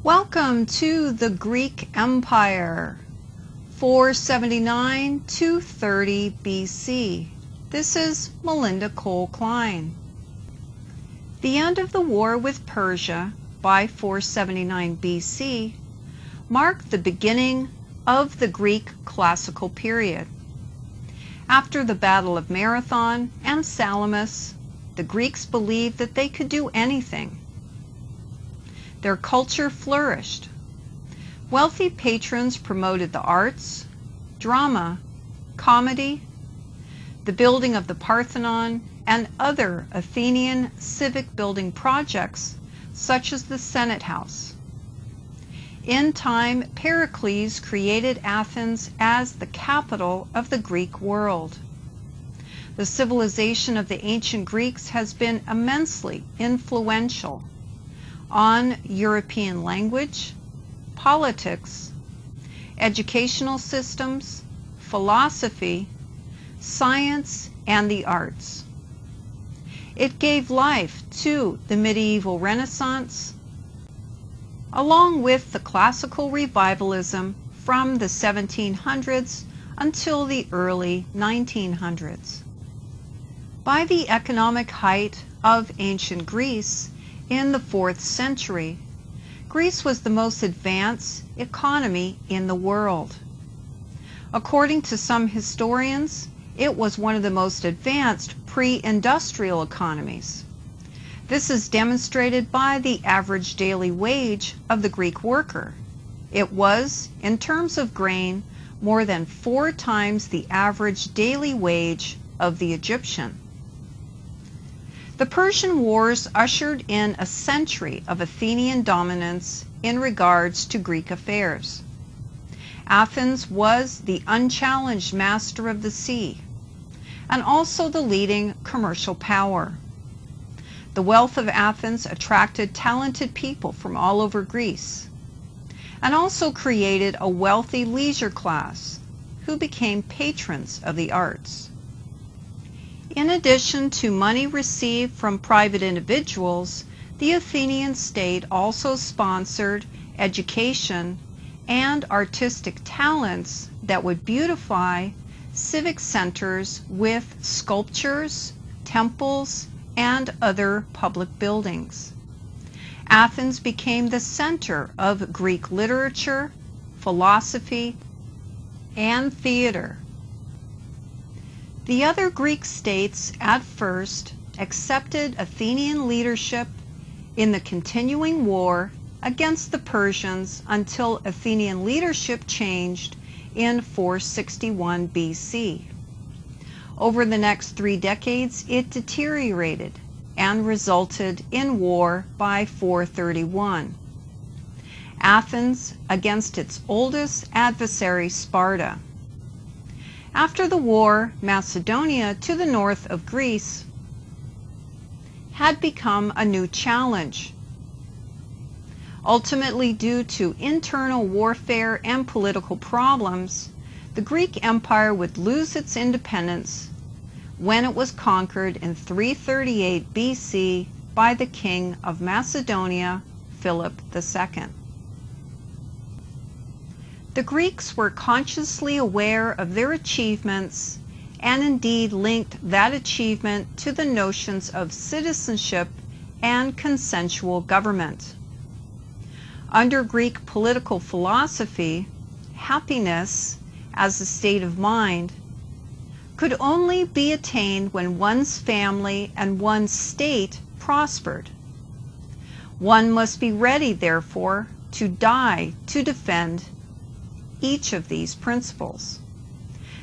Welcome to the Greek Empire, 479 to 30 BC. This is Melinda Cole Klein. The end of the war with Persia by 479 BC marked the beginning of the Greek classical period. After the Battle of Marathon and Salamis, the Greeks believed that they could do anything. Their culture flourished. Wealthy patrons promoted the arts, drama, comedy, the building of the Parthenon, and other Athenian civic building projects such as the Senate House. In time, Pericles created Athens as the capital of the Greek world. The civilization of the ancient Greeks has been immensely influential on European language, politics, educational systems, philosophy, science, and the arts. It gave life to the medieval Renaissance, along with the classical revivalism from the 1700s until the early 1900s. By the economic height of ancient Greece, in the 4th century, Greece was the most advanced economy in the world. According to some historians, it was one of the most advanced pre-industrial economies. This is demonstrated by the average daily wage of the Greek worker. It was, in terms of grain, more than 4 times the average daily wage of the Egyptian. The Persian Wars ushered in a century of Athenian dominance in regards to Greek affairs. Athens was the unchallenged master of the sea, and also the leading commercial power. The wealth of Athens attracted talented people from all over Greece, and also created a wealthy leisure class who became patrons of the arts. In addition to money received from private individuals, the Athenian state also sponsored education and artistic talents that would beautify civic centers with sculptures, temples, and other public buildings. Athens became the center of Greek literature, philosophy, and theater. The other Greek states at first accepted Athenian leadership in the continuing war against the Persians until Athenian leadership changed in 461 BC. Over the next 3 decades, it deteriorated and resulted in war by 431. Athens against its oldest adversary, Sparta. After the war, Macedonia, to the north of Greece, had become a new challenge. Ultimately, due to internal warfare and political problems, the Greek Empire would lose its independence when it was conquered in 338 BC by the king of Macedonia, Philip II. The Greeks were consciously aware of their achievements and indeed linked that achievement to the notions of citizenship and consensual government. Under Greek political philosophy, happiness as a state of mind could only be attained when one's family and one's state prospered. One must be ready, therefore, to die to defend each of these principles.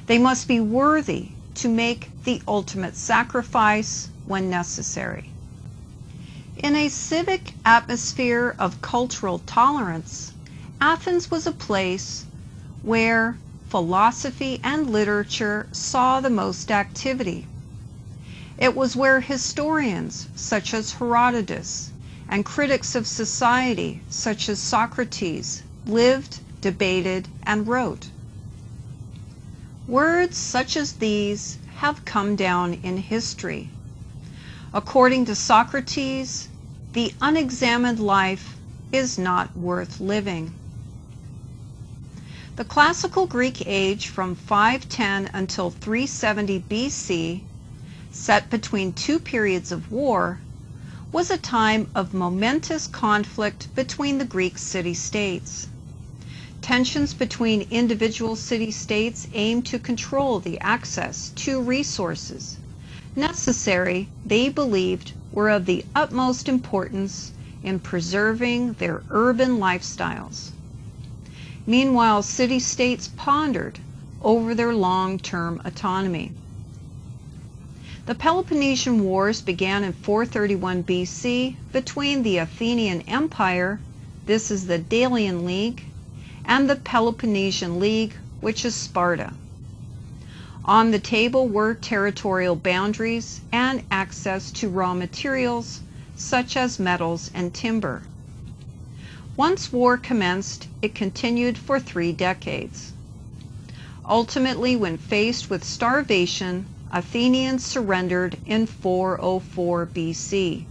They must be worthy to make the ultimate sacrifice when necessary. In a civic atmosphere of cultural tolerance, Athens was a place where philosophy and literature saw the most activity. It was where historians such as Herodotus and critics of society such as Socrates lived, debated, and wrote. Words such as these have come down in history. According to Socrates, the unexamined life is not worth living. The classical Greek age from 510 until 370 BC, set between two periods of war, was a time of momentous conflict between the Greek city-states. Tensions between individual city-states aimed to control the access to resources necessary, they believed, were of the utmost importance in preserving their urban lifestyles. Meanwhile, city-states pondered over their long-term autonomy. The Peloponnesian Wars began in 431 BC between the Athenian Empire, this is the Delian League, and the Peloponnesian League, which is Sparta. On the table were territorial boundaries and access to raw materials such as metals and timber. Once war commenced, it continued for 3 decades. Ultimately, when faced with starvation, Athenians surrendered in 404 BC,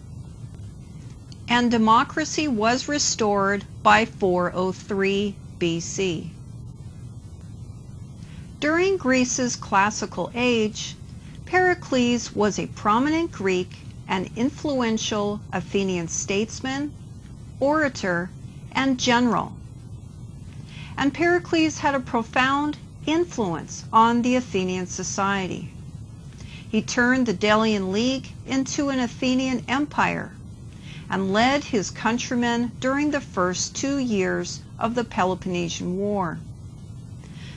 and democracy was restored by 403 BC. During Greece's classical age, Pericles was a prominent Greek and influential Athenian statesman, orator, and general. And Pericles had a profound influence on the Athenian society. He turned the Delian League into an Athenian empire and led his countrymen during the first 2 years of the Peloponnesian War.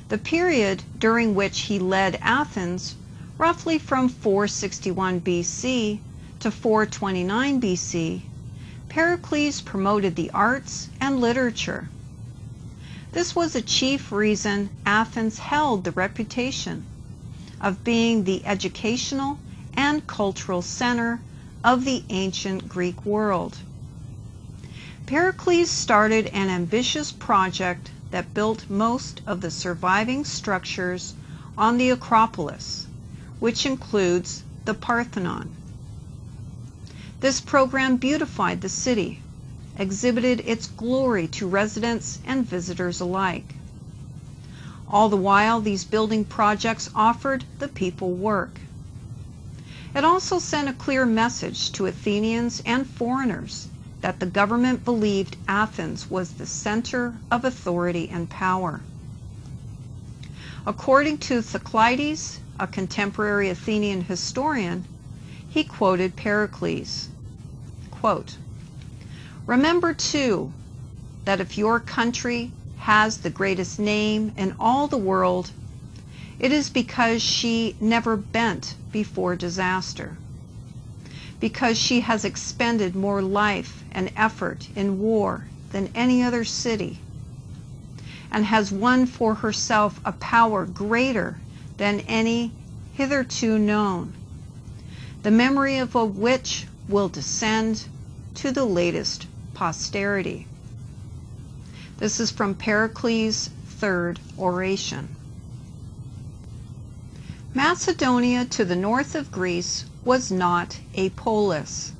The period during which he led Athens, roughly from 461 BC to 429 BC, Pericles promoted the arts and literature. This was a chief reason Athens held the reputation of being the educational and cultural center of the ancient Greek world. Pericles started an ambitious project that built most of the surviving structures on the Acropolis, which includes the Parthenon. This program beautified the city, exhibited its glory to residents and visitors alike. All the while, these building projects offered the people work. It also sent a clear message to Athenians and foreigners that the government believed Athens was the center of authority and power. According to Thucydides, a contemporary Athenian historian, he quoted Pericles, quote, "Remember too that if your country has the greatest name in all the world, it is because she never bent before disaster, because she has expended more life and effort in war than any other city, and has won for herself a power greater than any hitherto known, the memory of which will descend to the latest posterity." This is from Pericles' third oration. Macedonia to the north of Greece was not a polis.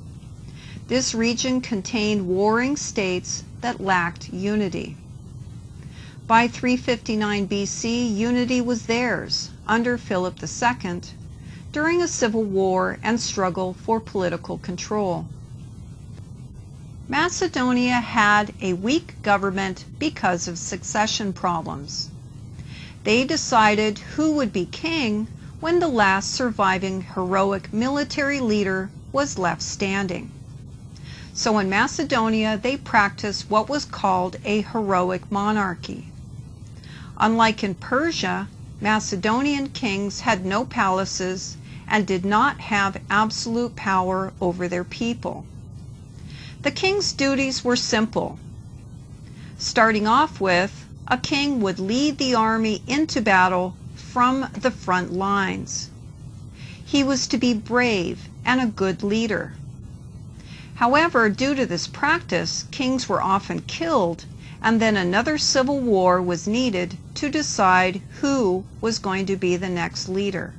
This region contained warring states that lacked unity. By 359 BC, unity was theirs under Philip II during a civil war and struggle for political control. Macedonia had a weak government because of succession problems. They decided who would be king when the last surviving heroic military leader was left standing. So in Macedonia, they practiced what was called a heroic monarchy. Unlike in Persia, Macedonian kings had no palaces and did not have absolute power over their people. The king's duties were simple. Starting off with, a king would lead the army into battle from the front lines. He was to be brave and a good leader. However, due to this practice, kings were often killed, and then another civil war was needed to decide who was going to be the next leader.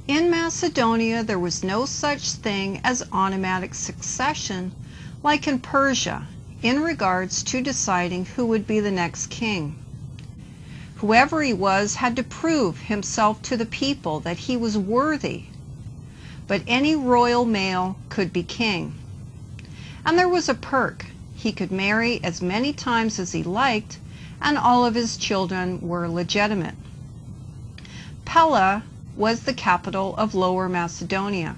In Macedonia, there was no such thing as automatic succession like in Persia, in regards to deciding who would be the next king. Whoever he was had to prove himself to the people that he was worthy, but any royal male could be king. And there was a perk. He could marry as many times as he liked, and all of his children were legitimate. Pella was the capital of Lower Macedonia.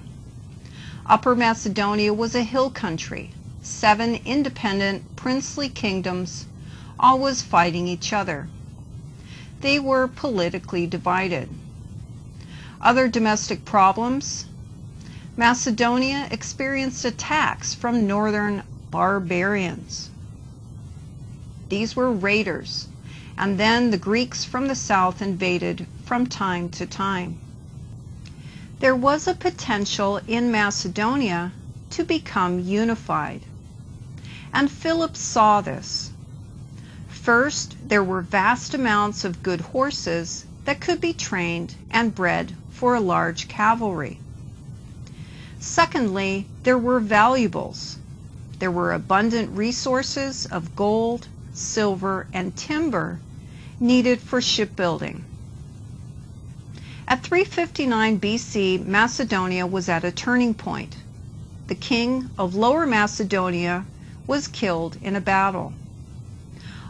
Upper Macedonia was a hill country, 7 independent princely kingdoms, always fighting each other. They were politically divided. Other domestic problems: Macedonia experienced attacks from northern barbarians. These were raiders, and then the Greeks from the south invaded from time to time. There was a potential in Macedonia to become unified, and Philip saw this. First, there were vast amounts of good horses that could be trained and bred for a large cavalry. Secondly, there were valuables. There were abundant resources of gold, silver, and timber needed for shipbuilding. At 359 BC, Macedonia was at a turning point. The king of Lower Macedonia was killed in a battle.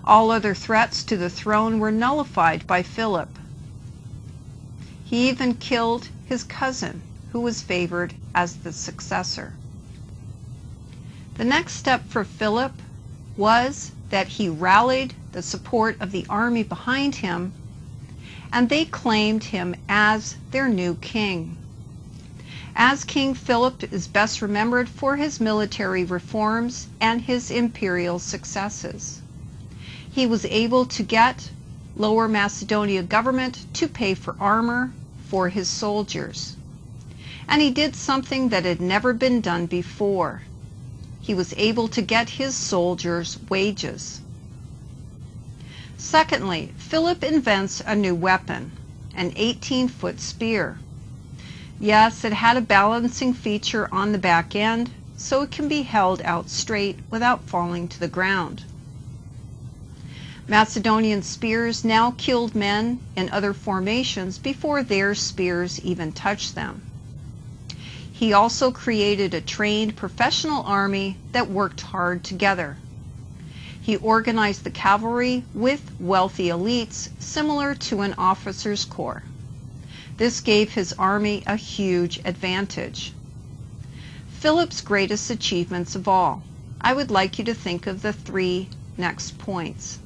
All other threats to the throne were nullified by Philip. He even killed his cousin, who was favored as the successor. The next step for Philip was that he rallied the support of the army behind him, and they claimed him as their new king. As King, Philip is best remembered for his military reforms and his imperial successes. He was able to get Lower Macedonia government to pay for armor for his soldiers. And he did something that had never been done before. He was able to get his soldiers wages. Secondly, Philip invents a new weapon, an 18-foot spear. Yes, it had a balancing feature on the back end, so it can be held out straight without falling to the ground. Macedonian spears now killed men in other formations before their spears even touched them. He also created a trained professional army that worked hard together. He organized the cavalry with wealthy elites similar to an officer's corps. This gave his army a huge advantage. Philip's greatest achievements of all. I would like you to think of the 3 next points.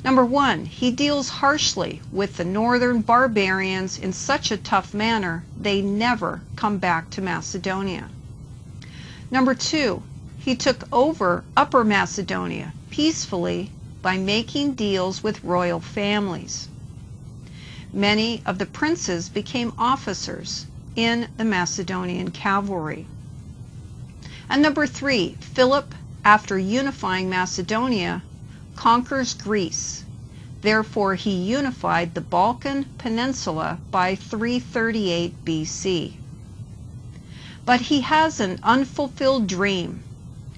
Number 1, he deals harshly with the northern barbarians in such a tough manner they never come back to Macedonia. Number 2, he took over Upper Macedonia peacefully by making deals with royal families. Many of the princes became officers in the Macedonian cavalry. And number 3, Philip, after unifying Macedonia, conquers Greece. Therefore, he unified the Balkan Peninsula by 338 BC. But he has an unfulfilled dream,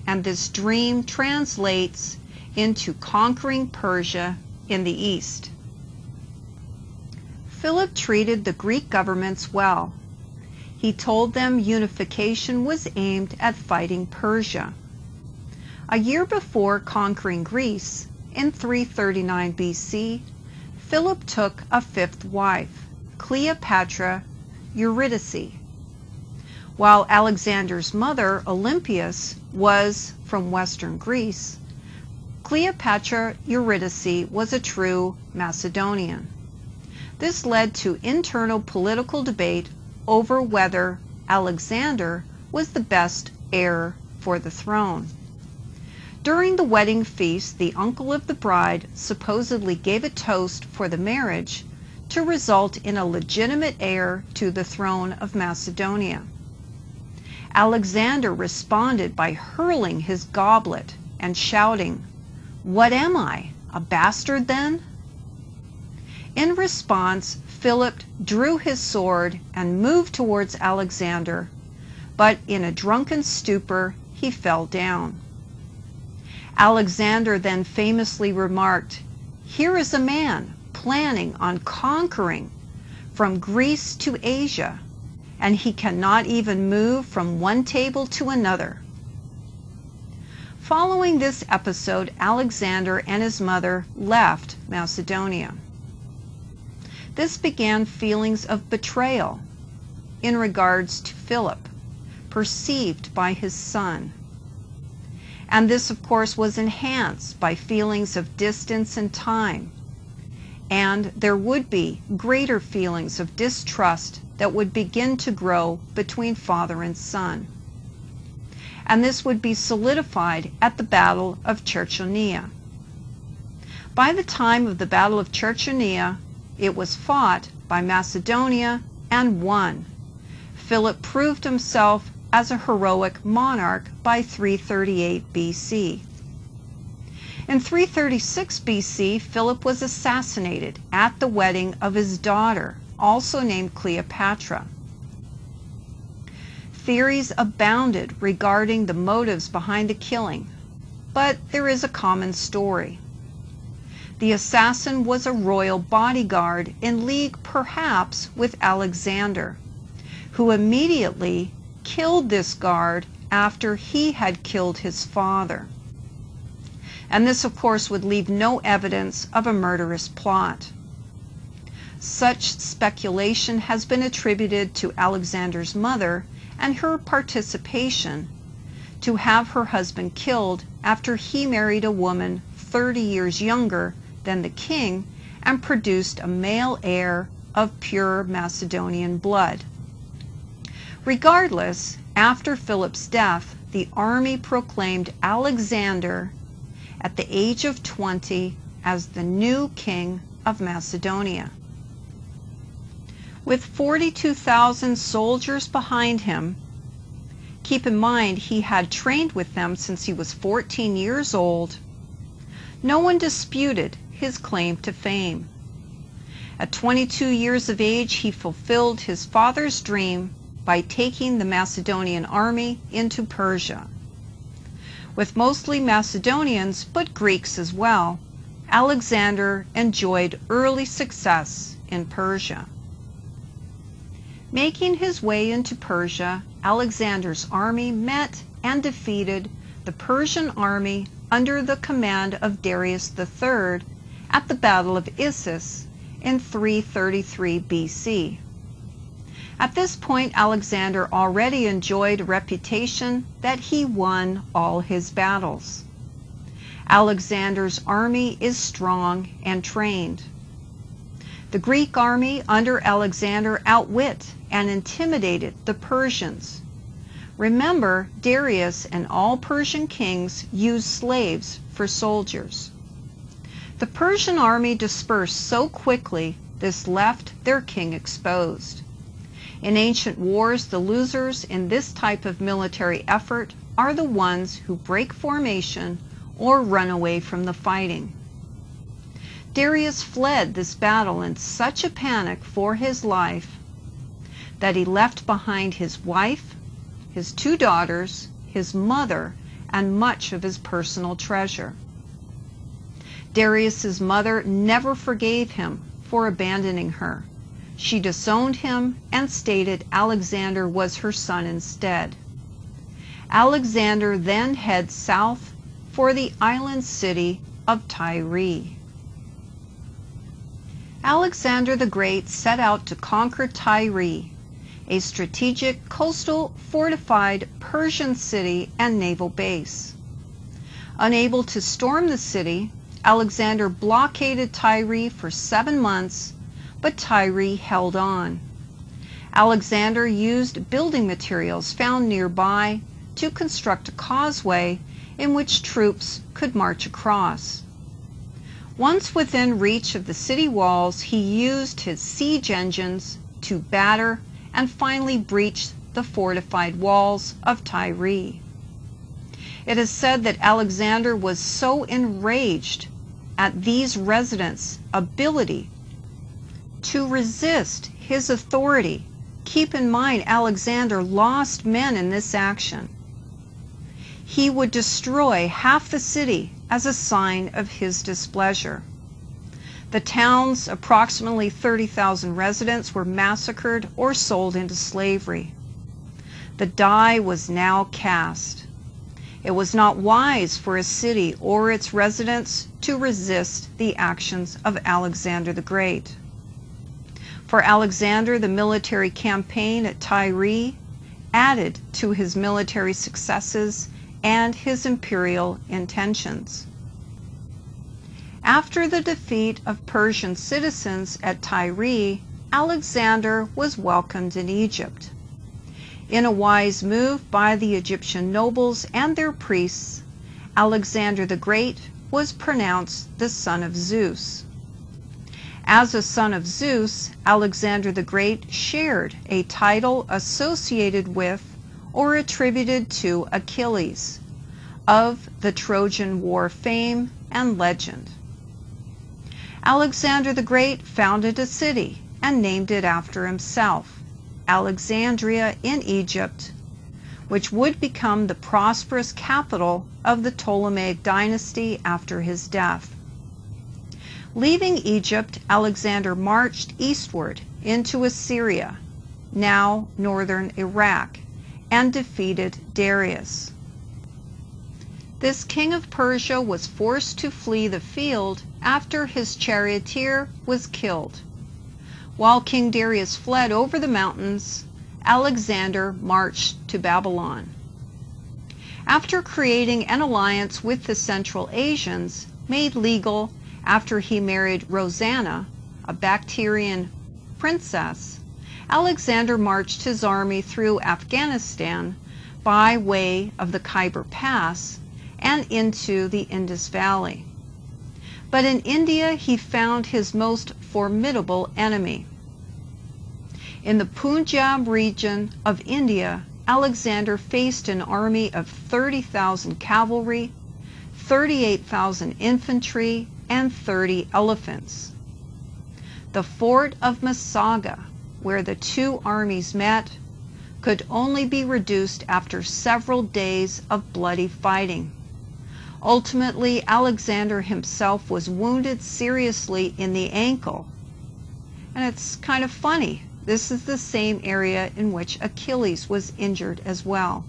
and this dream translates into conquering Persia in the east. Philip treated the Greek governments well. He told them unification was aimed at fighting Persia. A year before conquering Greece, in 339 BC, Philip took a 5th wife, Cleopatra Eurydice. While Alexander's mother, Olympias, was from western Greece, Cleopatra Eurydice was a true Macedonian. This led to internal political debate over whether Alexander was the best heir for the throne. During the wedding feast, the uncle of the bride supposedly gave a toast for the marriage to result in a legitimate heir to the throne of Macedonia. Alexander responded by hurling his goblet and shouting, "What am I, a bastard then?" In response, Philip drew his sword and moved towards Alexander, but in a drunken stupor, he fell down. Alexander then famously remarked, "Here is a man planning on conquering from Greece to Asia, and he cannot even move from one table to another." Following this episode, Alexander and his mother left Macedonia. This began feelings of betrayal in regards to Philip, perceived by his son. And this, of course, was enhanced by feelings of distance and time. And there would be greater feelings of distrust that would begin to grow between father and son. And this would be solidified at the Battle of Chersoneia. By the time of the Battle of Chersoneia, it was fought by Macedonia and won. Philip proved himself as a heroic monarch by 338 BC. In 336 BC, Philip was assassinated at the wedding of his daughter, also named Cleopatra. Theories abounded regarding the motives behind the killing, but there is a common story. The assassin was a royal bodyguard in league perhaps with Alexander, who immediately killed this guard after he had killed his father. And this, of course, would leave no evidence of a murderous plot. Such speculation has been attributed to Alexander's mother and her participation to have her husband killed after he married a woman 30 years younger than the king and produced a male heir of pure Macedonian blood. Regardless, after Philip's death, the army proclaimed Alexander at the age of 20 as the new king of Macedonia. With 42,000 soldiers behind him, keep in mind he had trained with them since he was 14 years old, no one disputed his claim to fame. At 22 years of age, he fulfilled his father's dream by taking the Macedonian army into Persia. With mostly Macedonians, but Greeks as well, Alexander enjoyed early success in Persia. Making his way into Persia, Alexander's army met and defeated the Persian army under the command of Darius III at the Battle of Issus in 333 BC. At this point, Alexander already enjoyed a reputation that he won all his battles. Alexander's army is strong and trained. The Greek army under Alexander outwit and intimidated the Persians. Remember, Darius and all Persian kings used slaves for soldiers. The Persian army dispersed so quickly this left their king exposed. In ancient wars, the losers in this type of military effort are the ones who break formation or run away from the fighting. Darius fled this battle in such a panic for his life that he left behind his wife, his 2 daughters, his mother, and much of his personal treasure. Darius's mother never forgave him for abandoning her. She disowned him and stated Alexander was her son instead. Alexander then heads south for the island city of Tyre. Alexander the Great set out to conquer Tyre, a strategic coastal fortified Persian city and naval base. Unable to storm the city, Alexander blockaded Tyre for 7 months, but Tyre held on. Alexander used building materials found nearby to construct a causeway in which troops could march across. Once within reach of the city walls, he used his siege engines to batter and finally breached the fortified walls of Tyre. It is said that Alexander was so enraged at these residents' ability to resist his authority. Keep in mind, Alexander lost men in this action. he would destroy half the city as a sign of his displeasure. The town's approximately 30,000 residents were massacred or sold into slavery. The die was now cast. It was not wise for a city or its residents to resist the actions of Alexander the Great. For Alexander, the military campaign at Tyre added to his military successes and his imperial intentions. After the defeat of Persian citizens at Tyre, Alexander was welcomed in Egypt. In a wise move by the Egyptian nobles and their priests, Alexander the Great was pronounced the son of Zeus. As a son of Zeus, Alexander the Great shared a title associated with or attributed to Achilles, of the Trojan War fame and legend. Alexander the Great founded a city and named it after himself, Alexandria in Egypt, which would become the prosperous capital of the Ptolemaic dynasty after his death. Leaving Egypt, Alexander marched eastward into Assyria, now northern Iraq, and defeated Darius. This king of Persia was forced to flee the field after his charioteer was killed. While King Darius fled over the mountains, Alexander marched to Babylon. After creating an alliance with the Central Asians, made legal after he married Rosanna, a Bactrian princess, Alexander marched his army through Afghanistan by way of the Khyber Pass and into the Indus Valley. But in India he found his most formidable enemy. In the Punjab region of India, Alexander faced an army of 30,000 cavalry, 38,000 infantry, and 30 elephants. The fort of Masaga, where the two armies met, could only be reduced after several days of bloody fighting. Ultimately, Alexander himself was wounded seriously in the ankle. And it's kind of funny, this is the same area in which Achilles was injured as well.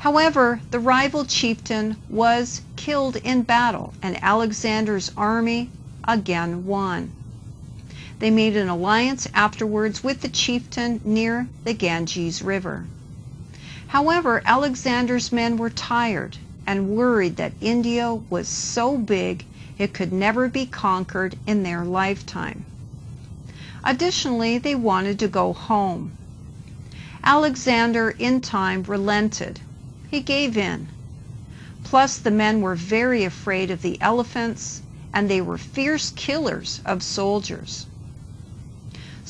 However, the rival chieftain was killed in battle, and Alexander's army again won. They made an alliance afterwards with the chieftain near the Ganges River. However, Alexander's men were tired and worried that India was so big it could never be conquered in their lifetime. Additionally, they wanted to go home. Alexander, in time, relented. He gave in. Plus, the men were very afraid of the elephants, and they were fierce killers of soldiers.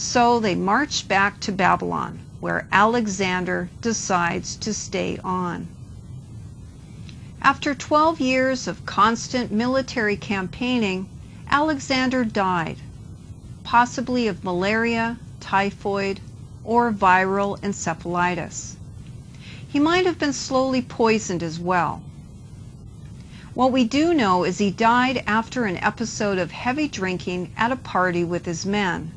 So they marched back to Babylon, where Alexander decides to stay on. After 12 years of constant military campaigning, Alexander died, possibly of malaria, typhoid, or viral encephalitis. He might have been slowly poisoned as well. What we do know is he died after an episode of heavy drinking at a party with his men.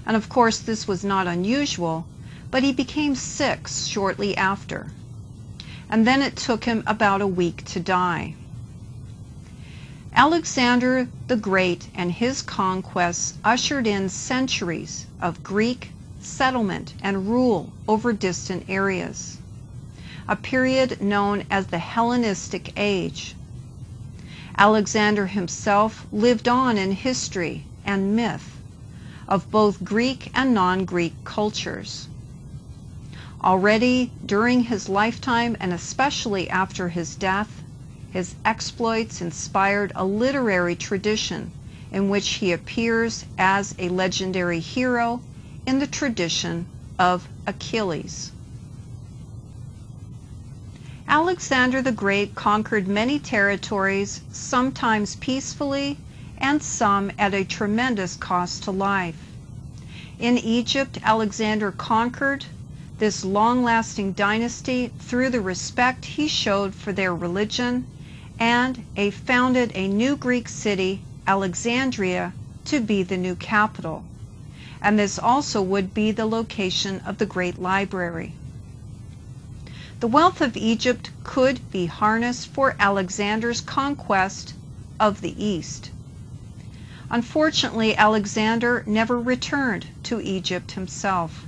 And of course this was not unusual, but he became sick shortly after. And then it took him about a week to die. Alexander the Great and his conquests ushered in centuries of Greek settlement and rule over distant areas, a period known as the Hellenistic Age. Alexander himself lived on in history and myth of both Greek and non-Greek cultures. Already during his lifetime, and especially after his death, his exploits inspired a literary tradition in which he appears as a legendary hero in the tradition of Achilles. Alexander the Great conquered many territories, sometimes peacefully and some at a tremendous cost to life. In Egypt, Alexander conquered this long-lasting dynasty through the respect he showed for their religion, and founded a new Greek city, Alexandria, to be the new capital. And this also would be the location of the Great Library. The wealth of Egypt could be harnessed for Alexander's conquest of the East. Unfortunately, Alexander never returned to Egypt himself.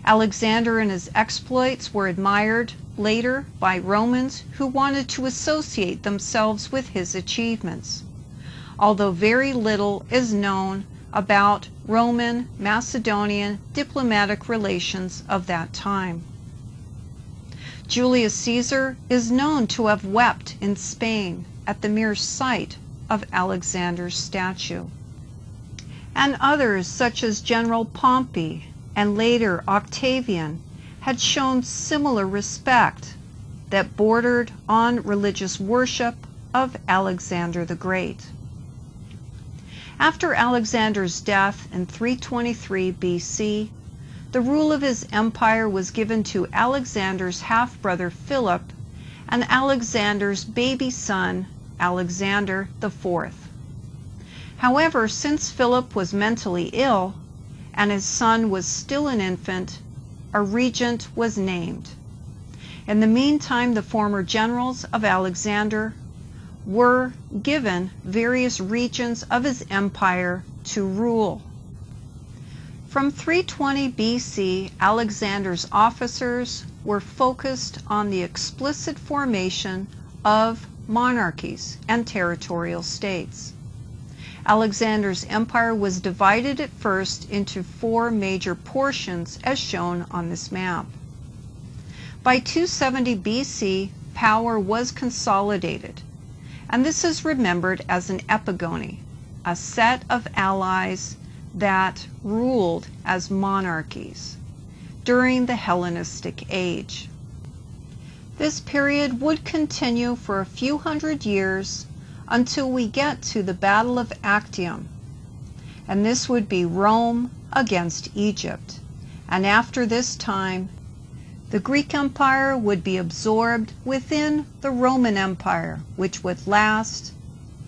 Alexander and his exploits were admired later by Romans who wanted to associate themselves with his achievements, although very little is known about Roman Macedonian diplomatic relations of that time. Julius Caesar is known to have wept in Spain at the mere sight of Alexander's statue. And others, such as General Pompey and later Octavian, had shown similar respect that bordered on religious worship of Alexander the Great. After Alexander's death in 323 BC, the rule of his empire was given to Alexander's half-brother Philip and Alexander's baby son, Alexander IV. However, since Philip was mentally ill and his son was still an infant, a regent was named. In the meantime, the former generals of Alexander were given various regions of his empire to rule. From 320 BC, Alexander's officers were focused on the explicit formation of monarchies and territorial states. Alexander's empire was divided at first into 4 major portions as shown on this map. By 270 BC, power was consolidated, and this is remembered as an epigony, a set of allies that ruled as monarchies during the Hellenistic Age. This period would continue for a few hundred years until we get to the Battle of Actium, and this would be Rome against Egypt. And after this time, the Greek Empire would be absorbed within the Roman Empire, which would last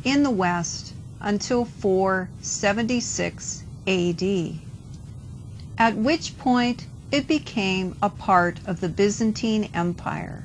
in the West until 476 AD, at which point it became a part of the Byzantine Empire.